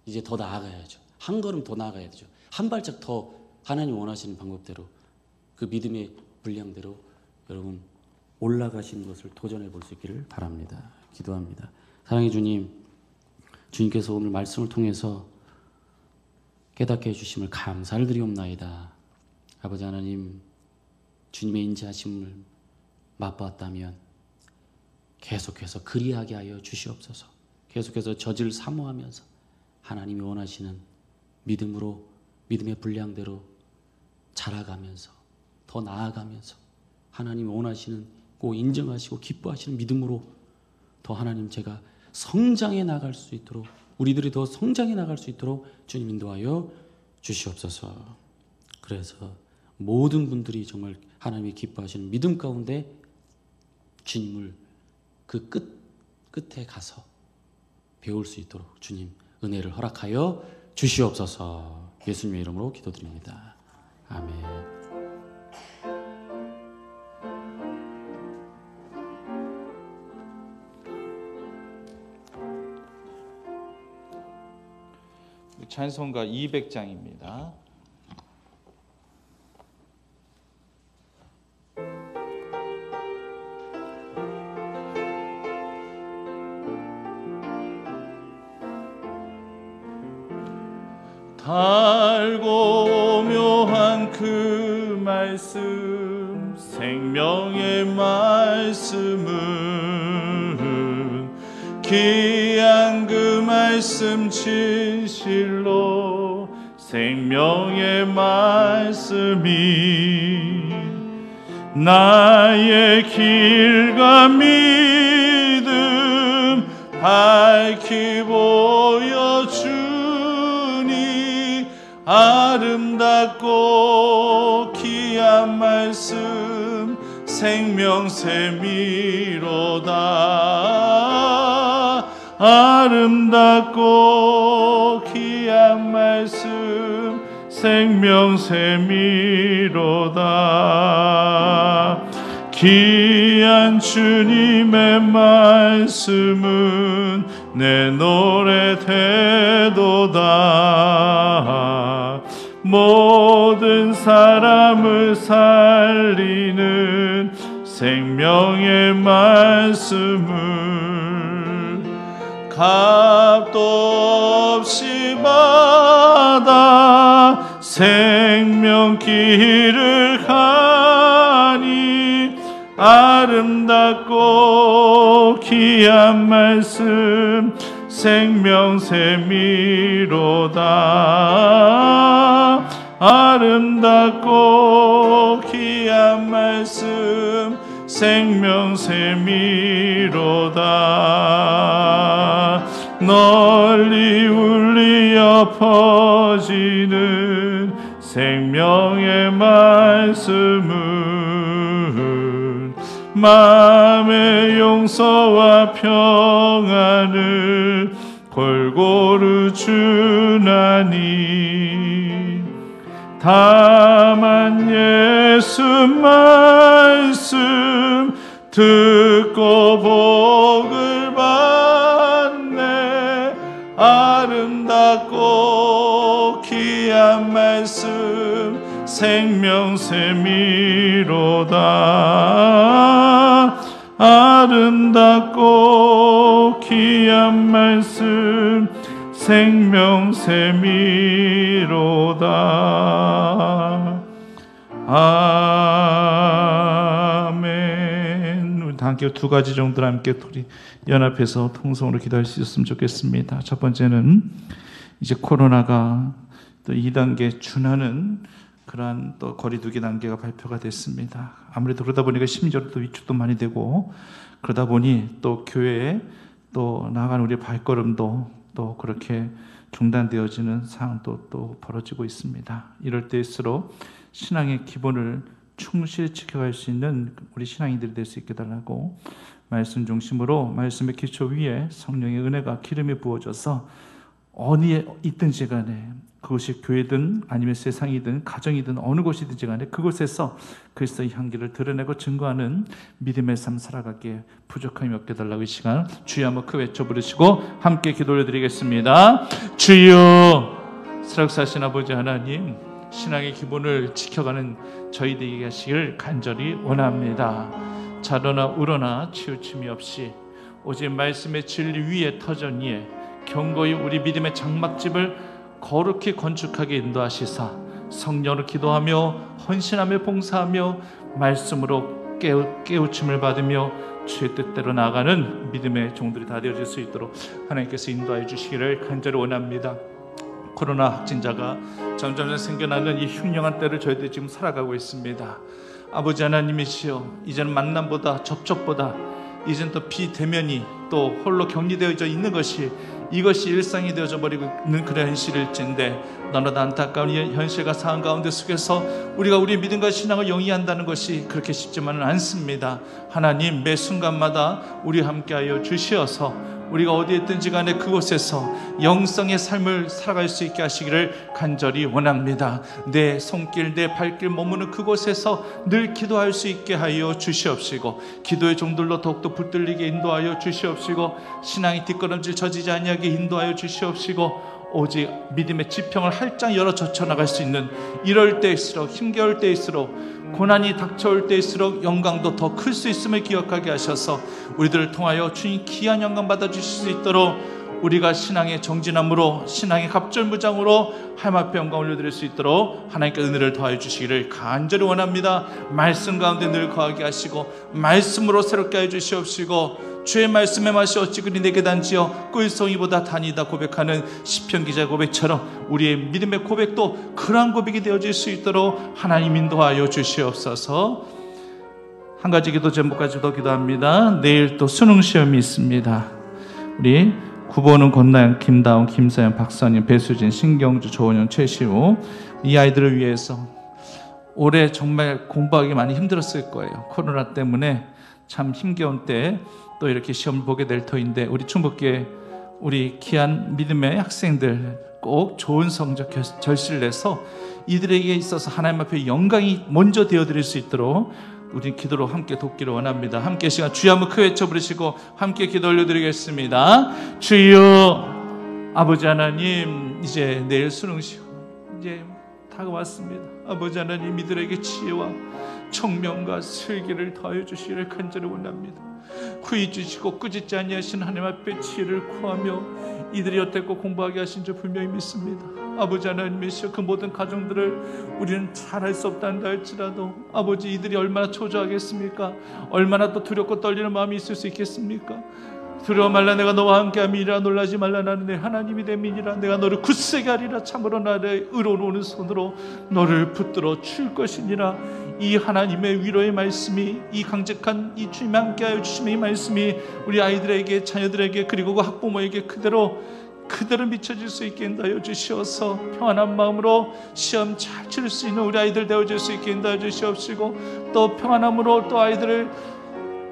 이제 더 나아가야죠. 한 걸음 더 나아가야죠. 한 발짝 더 하나님 원하시는 방법대로 그 믿음의 분량대로 여러분 올라가신 것을 도전해 볼 수 있기를 바랍니다. 기도합니다. 사랑의 주님, 주님께서 오늘 말씀을 통해서 깨닫게 해주심을 감사를 드리옵나이다. 아버지 하나님, 주님의 인자하심을 맛보았다면 계속해서 그리하게 하여 주시옵소서. 계속해서 저지를 사모하면서 하나님이 원하시는 믿음으로 믿음의 분량대로 자라가면서 더 나아가면서 하나님 원하시는 고 인정하시고 기뻐하시는 믿음으로 더 하나님 제가 성장해 나갈 수 있도록, 우리들이 더 성장해 나갈 수 있도록 주님 인도하여 주시옵소서. 그래서 모든 분들이 정말 하나님이 기뻐하시는 믿음 가운데 주님을 그 끝에 가서 배울 수 있도록 주님 은혜를 허락하여 주시옵소서. 예수님의 이름으로 기도드립니다. 아멘. 찬송가 200장입니다. 달고 묘한 그 말씀, 생명의 말씀은 귀한 그 말씀 진실로 생명의 말씀이 나의 길과 믿음 밝히 보여주니 아름답고 귀한 말씀 생명샘이로다. 아름답고 귀한 말씀 생명샘이로다. 귀한 주님의 말씀은 내 노래 되도다. 모든 사람을 살리는 생명의 말씀을 값도 없이 받아 생명길을 가니 아름답고 귀한 말씀 생명샘이로다. 아름답고 귀한 말씀 생명샘이로다. 널리 울리어 퍼지는 생명의 말씀은 마음의 용서와 평안을 골고루 주나니 다만 예수 말씀 듣고 복을 받네. 아름답고 귀한 말씀 생명샘이로다. 아름답고 귀한 말씀 생명샘이로다. 아멘. 우리 함께 두 가지 정도를 함께 우리 연합해서 통성으로 기도할 수 있었으면 좋겠습니다. 첫 번째는 이제 코로나가 또 2단계 준하는 그러한 또 거리두기 단계가 발표가 됐습니다. 아무래도 그러다 보니까 심지어도 또 위축도 많이 되고, 그러다 보니 또 교회에 또 나아가는 우리의 발걸음도 또 그렇게 중단되어지는 상황도 또 벌어지고 있습니다. 이럴 때일수록 신앙의 기본을 충실히 지켜갈 수 있는 우리 신앙인들이 될 수 있게 달라고 말씀 중심으로 말씀의 기초 위에 성령의 은혜가 기름이 부어져서 어디에 있든지 간에, 그것이 교회든 아니면 세상이든 가정이든 어느 곳이든지 간에 그곳에서 그리스도의 향기를 드러내고 증거하는 믿음의 삶 살아가기에 부족함이 없게 달라고 이 시간 주여 한번 크게 외쳐 부르시고 함께 기도를 드리겠습니다. 주여, 살아계신 아버지 하나님, 신앙의 기본을 지켜가는 저희들에게 하시길 간절히 원합니다. 자로나 우러나 치우침이 없이 오직 말씀의 진리 위에 터전위에 경고히 우리 믿음의 장막집을 거룩히 건축하게 인도하시사 성령으로 기도하며 헌신하며 봉사하며 말씀으로 깨우침을 받으며 주의 뜻대로 나아가는 믿음의 종들이 다 되어질 수 있도록 하나님께서 인도하여 주시기를 간절히 원합니다. 코로나 확진자가 점점 생겨나는 이 흉흉한 때를 저희들이 지금 살아가고 있습니다. 아버지 하나님이시여, 이제는 만남보다 접촉보다 이젠 또 비대면이 또 홀로 격리되어져 있는 것이, 이것이 일상이 되어져 버리고 있는 그런 현실일진데, 너무나 안타까운 이 현실과 상황 가운데 속에서 우리가 우리의 믿음과 신앙을 영위한다는 것이 그렇게 쉽지만은 않습니다. 하나님, 매 순간마다 우리 함께하여 주시어서 우리가 어디에 있든지 간에 그곳에서 영성의 삶을 살아갈 수 있게 하시기를 간절히 원합니다. 내 손길, 내 발길 머무는 그곳에서 늘 기도할 수 있게 하여 주시옵시고, 기도의 종들로 더욱더 붙들리게 인도하여 주시옵시고, 신앙이 뒷걸음질 져지지 아니하게 인도하여 주시옵시고, 오직 믿음의 지평을 활짝 열어 젖혀나갈 수 있는, 이럴 때일수록, 힘겨울 때일수록, 고난이 닥쳐올 때일수록 영광도 더 클 수 있음을 기억하게 하셔서 우리들을 통하여 주님 귀한 영광 받아주실 수 있도록, 우리가 신앙의 정진함으로, 신앙의 갑절무장으로 하나님 앞에 영광 올려드릴 수 있도록 하나님께 은혜를 더하여 주시기를 간절히 원합니다. 말씀 가운데 늘 거하게 하시고, 말씀으로 새롭게 해 주시옵시고, 주의 말씀의 맛이 어찌 그리 내게 단지요 꿀송이보다 단이다 고백하는 시편 기자의 고백처럼 우리의 믿음의 고백도 그러한 고백이 되어질 수 있도록 하나님 인도하여 주시옵소서. 한 가지 기도 제목까지 더 기도합니다. 내일 또 수능 시험이 있습니다. 우리 구보는 권나영, 김다운, 김사연, 박선임, 배수진, 신경주, 조원영, 최시우, 이 아이들을 위해서 올해 정말 공부하기 많이 힘들었을 거예요. 코로나 때문에 참 힘겨운 때 또 이렇게 시험을 보게 될 터인데, 우리 충북교회 우리 귀한 믿음의 학생들 꼭 좋은 성적 결실을 내서 이들에게 있어서 하나님 앞에 영광이 먼저 되어드릴 수 있도록 우리 기도로 함께 돕기를 원합니다. 함께 시간 주여 한번 크게 외쳐 부르시고 함께 기도 올려드리겠습니다. 주여, 아버지 하나님, 이제 내일 수능 시험 이제 다가왔습니다. 아버지 하나님, 이들에게 지혜와 청명과 슬기를 더하여 주시기를 간절히 원합니다. 구해 주시고 꾸짖지 아니하신 하나님 앞에 지혜를 구하며 이들이 여태껏 공부하게 하신 줄 분명히 믿습니다. 아버지 하나님이시여, 그 모든 가정들을 우리는 잘할 수 없다 한다 할지라도 아버지, 이들이 얼마나 초조하겠습니까? 얼마나 또 두렵고 떨리는 마음이 있을 수 있겠습니까? 두려워 말라, 내가 너와 함께함이라. 놀라지 말라, 나는 내 하나님이 됨이니라. 내가 너를 굳세게 하리라. 참으로 나를 의로운 손으로 너를 붙들어 줄 것이니라. 이 하나님의 위로의 말씀이, 이 강직한 이 주님 함께하여 주심의 이 말씀이 우리 아이들에게, 자녀들에게, 그리고 그 학부모에게 그대로 미쳐질 수 있게 인도하여 주시어서 평안한 마음으로 시험 잘 치를 수 있는 우리 아이들 되어질 수 있게 인도하여 주시옵시고, 또 평안함으로 또 아이들을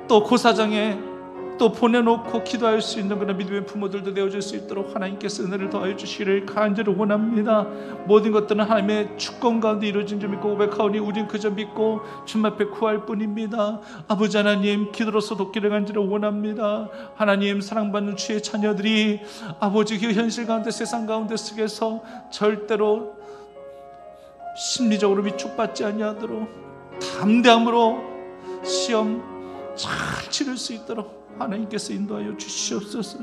또 고사장에 또 보내놓고 기도할 수 있는 그런 믿음의 부모들도 되어질 수 있도록 하나님께서 은혜를 더하여 주시기를 간절히 원합니다. 모든 것들은 하나님의 주권 가운데 이루어진 줄 믿고 고백하오니 우린 그저 믿고 주님 앞에 구할 뿐입니다. 아버지 하나님, 기도로서 돕기를 간절히 원합니다. 하나님, 사랑받는 주의 자녀들이 아버지 그 현실 가운데, 세상 가운데 속에서 절대로 심리적으로 위축받지 아니하도록 담대함으로 시험 잘 치를 수 있도록 하나님께서 인도하여 주시옵소서.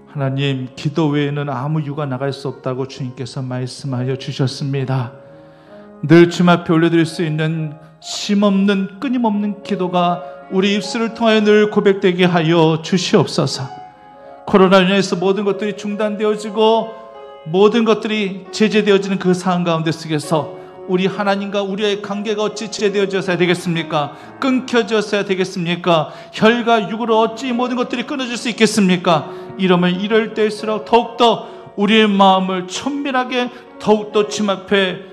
하나님, 기도 외에는 아무 유가 나갈 수 없다고 주님께서 말씀하여 주셨습니다. 늘 주님 앞에 올려드릴 수 있는 쉼없는 끊임없는 기도가 우리 입술을 통하여 늘 고백되게 하여 주시옵소서. 코로나로 인해서 모든 것들이 중단되어지고 모든 것들이 제재되어지는 그 상황 가운데 속에서 우리 하나님과 우리의 관계가 어찌 제되어져야 되겠습니까? 끊겨져야 되겠습니까? 혈과 육으로 어찌 모든 것들이 끊어질 수 있겠습니까? 이럴 때일수록 더욱더 우리의 마음을 천밀하게 더욱더 주님 앞에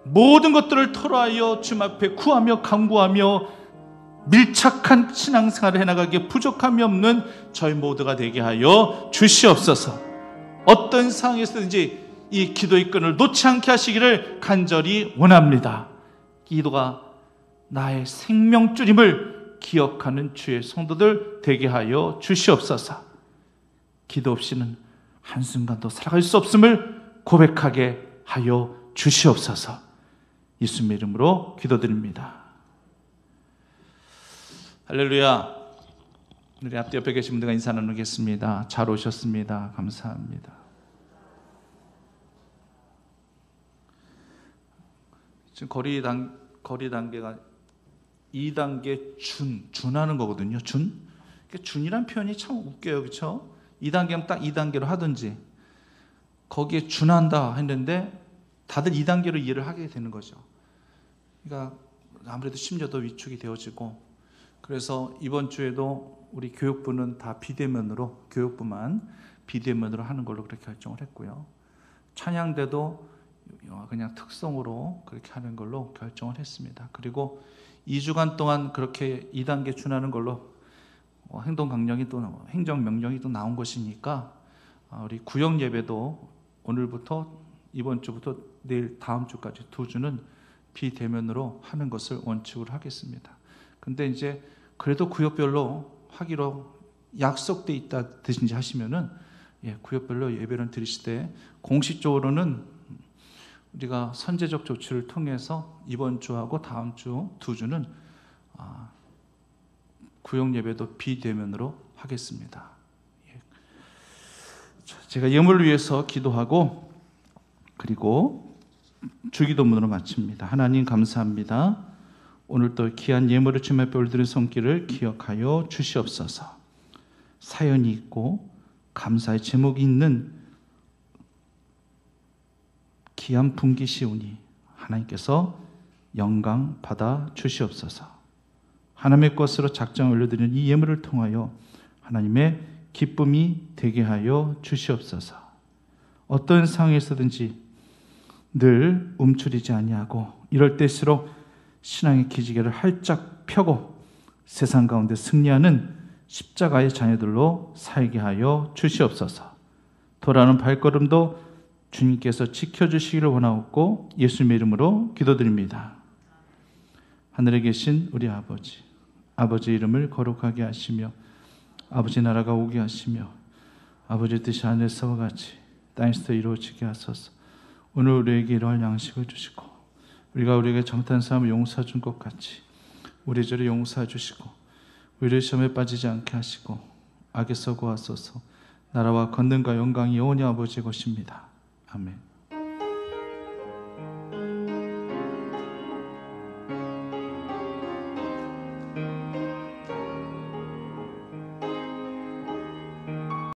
모든 것들을 토로하여 주님 앞에 구하며 간구하며 밀착한 신앙생활을 해나가기에 부족함이 없는 저희 모두가 되게 하여 주시옵소서. 어떤 상황에서든지 이 기도의 끈을 놓지 않게 하시기를 간절히 원합니다. 기도가 나의 생명줄임을 기억하는 주의 성도들 되게 하여 주시옵소서. 기도 없이는 한순간도 살아갈 수 없음을 고백하게 하여 주시옵소서. 예수님의 이름으로 기도드립니다. 할렐루야. 우리 앞뒤 옆에 계신 분들과 인사 나누겠습니다. 잘 오셨습니다. 감사합니다. 지금 거리 단계가 2단계 준하는 거거든요. 준이란 표현이 참 웃겨요. 그렇죠? 2단계면 딱 2단계로 하든지 거기에 준한다 했는데 다들 2단계로 이해를 하게 되는 거죠. 그러니까 아무래도 심려도 위축이 되어지고, 그래서 이번 주에도 우리 교육부는 다 비대면으로, 교육부만 비대면으로 하는 걸로 그렇게 결정을 했고요. 찬양대도 그냥 특성으로 그렇게 하는 걸로 결정을 했습니다. 그리고 2주간 동안 그렇게 2단계 준하는 걸로 행동명령이 또 나온 것이니까 우리 구역 예배도 오늘부터 이번 주부터 내일 다음 주까지 2주는 비대면으로 하는 것을 원칙으로 하겠습니다. 근데 이제 그래도 구역별로 하기로 약속돼 있다든지 하시면은 구역별로 예배를 드리실 때 공식적으로는 우리가 선제적 조치를 통해서 이번 주하고 다음 주 2주는 구역 예배도 비대면으로 하겠습니다. 제가 예물을 위해서 기도하고 그리고 주기도문으로 마칩니다. 하나님 감사합니다. 오늘 또 귀한 예물을 주님 앞에 올드린 손길을 기억하여 주시옵소서. 사연이 있고 감사의 제목이 있는 귀한 분깃이오니 하나님께서 영광 받아 주시옵소서. 하나님의 것으로 작정을 올려드리는 이 예물을 통하여 하나님의 기쁨이 되게 하여 주시옵소서. 어떤 상황에서든지 늘 움츠리지 아니하고 이럴 때일수록 신앙의 기지개를 활짝 펴고 세상 가운데 승리하는 십자가의 자녀들로 살게 하여 주시옵소서. 돌아오는 발걸음도 주님께서 지켜주시기를 원하옵고 예수님의 이름으로 기도드립니다. 하늘에 계신 우리 아버지, 아버지 이름을 거룩하게 하시며 아버지 나라가 오게 하시며 아버지 뜻이 하늘에서와 같이 땅에서도 이루어지게 하소서. 오늘 우리에게 이러한 양식을 주시고 우리가 우리에게 잘못한 사람을 용서해 준 것 같이 우리 죄를 용서해 주시고 우리를 시험에 빠지지 않게 하시고 악에서 구하소서. 나라와 권능과 영광이 영원히 아버지의 것입니다. 아멘.